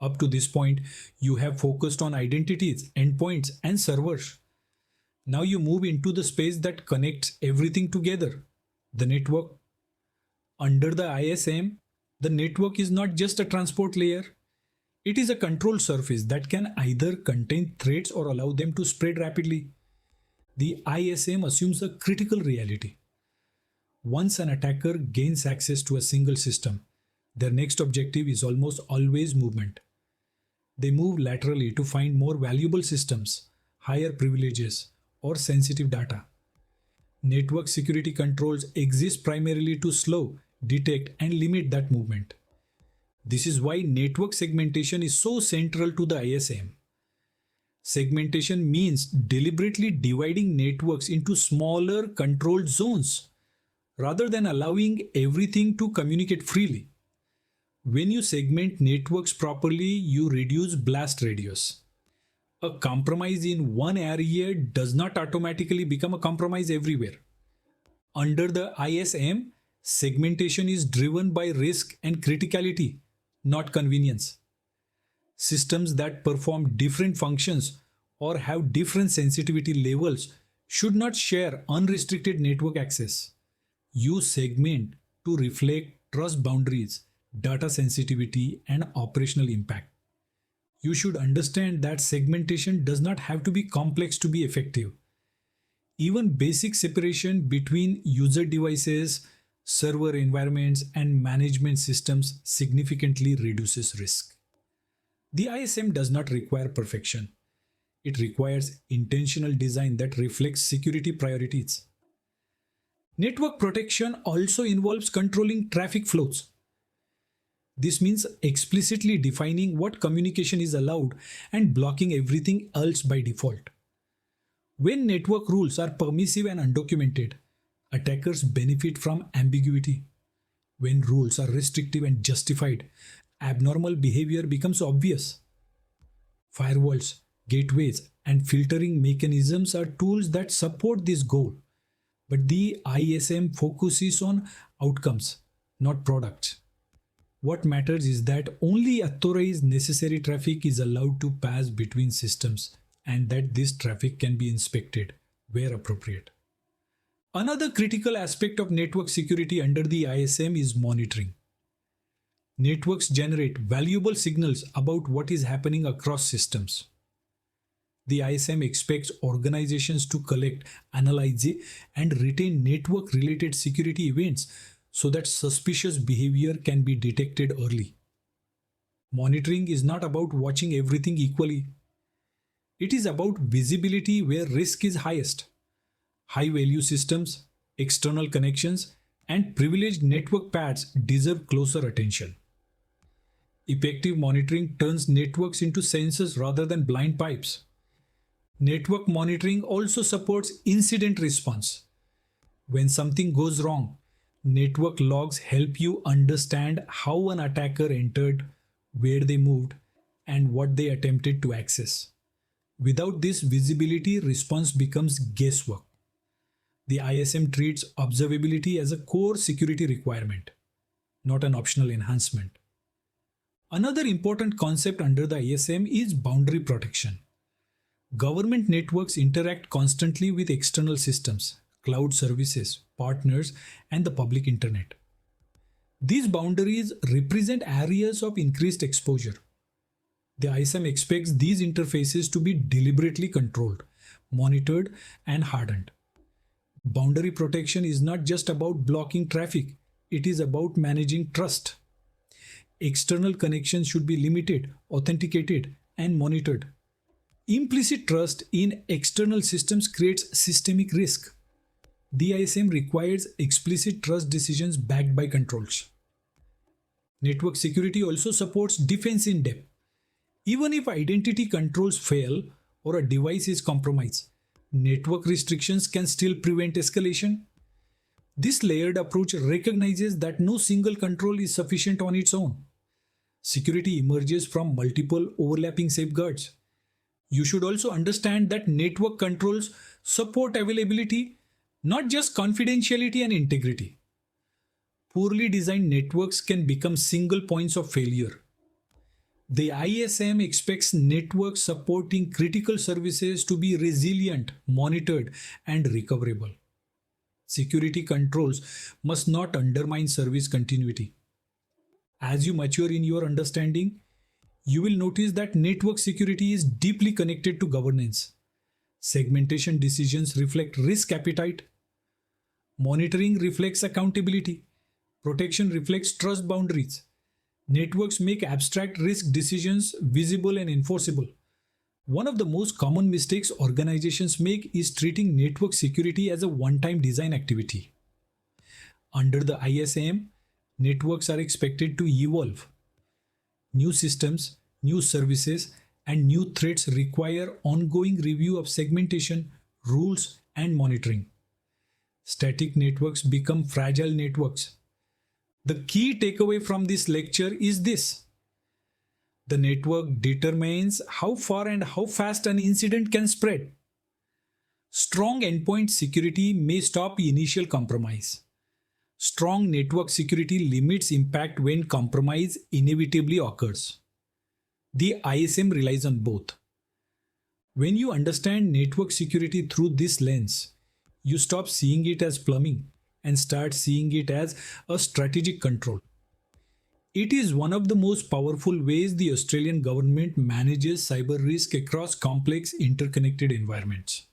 Up to this point, you have focused on identities, endpoints, and servers. Now you move into the space that connects everything together, the network. Under the ISM, the network is not just a transport layer, it is a control surface that can either contain threats or allow them to spread rapidly. The ISM assumes a critical reality. Once an attacker gains access to a single system, their next objective is almost always movement. They move laterally to find more valuable systems, higher privileges, or sensitive data. Network security controls exist primarily to slow, detect, and limit that movement. This is why network segmentation is so central to the ISM. Segmentation means deliberately dividing networks into smaller controlled zones rather than allowing everything to communicate freely. When you segment networks properly, you reduce blast radius. A compromise in one area does not automatically become a compromise everywhere. Under the ISM, segmentation is driven by risk and criticality, not convenience. Systems that perform different functions or have different sensitivity levels should not share unrestricted network access. You segment to reflect trust boundaries, data sensitivity, and operational impact. You should understand that segmentation does not have to be complex to be effective. Even basic separation between user devices, server environments, and management systems significantly reduces risk. The ISM does not require perfection. It requires intentional design that reflects security priorities. Network protection also involves controlling traffic flows. This means explicitly defining what communication is allowed and blocking everything else by default. When network rules are permissive and undocumented, attackers benefit from ambiguity. When rules are restrictive and justified, abnormal behavior becomes obvious. Firewalls, gateways, and filtering mechanisms are tools that support this goal. But the ISM focuses on outcomes, not products. What matters is that only authorized necessary traffic is allowed to pass between systems and that this traffic can be inspected where appropriate. Another critical aspect of network security under the ISM is monitoring. Networks generate valuable signals about what is happening across systems. The ISM expects organizations to collect, analyze, and retain network-related security events so that suspicious behavior can be detected early. Monitoring is not about watching everything equally. It is about visibility where risk is highest. High-value systems, external connections, and privileged network paths deserve closer attention. Effective monitoring turns networks into sensors rather than blind pipes. Network monitoring also supports incident response. When something goes wrong, network logs help you understand how an attacker entered, where they moved, and what they attempted to access. Without this visibility, response becomes guesswork. The ISM treats observability as a core security requirement, not an optional enhancement. Another important concept under the ISM is boundary protection. Government networks interact constantly with external systems, cloud services, partners, and the public internet. These boundaries represent areas of increased exposure. The ISM expects these interfaces to be deliberately controlled, monitored, and hardened. Boundary protection is not just about blocking traffic, it is about managing trust. External connections should be limited, authenticated, and monitored. Implicit trust in external systems creates systemic risk. The ISM requires explicit trust decisions backed by controls. Network security also supports defense in depth. Even if identity controls fail or a device is compromised, network restrictions can still prevent escalation. This layered approach recognizes that no single control is sufficient on its own. Security emerges from multiple overlapping safeguards. You should also understand that network controls support availability, not just confidentiality and integrity. Poorly designed networks can become single points of failure. The ISM expects networks supporting critical services to be resilient, monitored, and recoverable. Security controls must not undermine service continuity. As you mature in your understanding, you will notice that network security is deeply connected to governance. Segmentation decisions reflect risk appetite, monitoring reflects accountability, protection reflects trust boundaries. Networks make abstract risk decisions visible and enforceable. One of the most common mistakes organizations make is treating network security as a one time design activity. Under the ISM, networks are expected to evolve. New systems, new services, and new threats require ongoing review of segmentation, rules, and monitoring. Static networks become fragile networks. The key takeaway from this lecture is this: the network determines how far and how fast an incident can spread. Strong endpoint security may stop initial compromise. Strong network security limits impact when compromise inevitably occurs. The ISM relies on both. When you understand network security through this lens, you stop seeing it as plumbing and start seeing it as a strategic control. It is one of the most powerful ways the Australian government manages cyber risk across complex interconnected environments.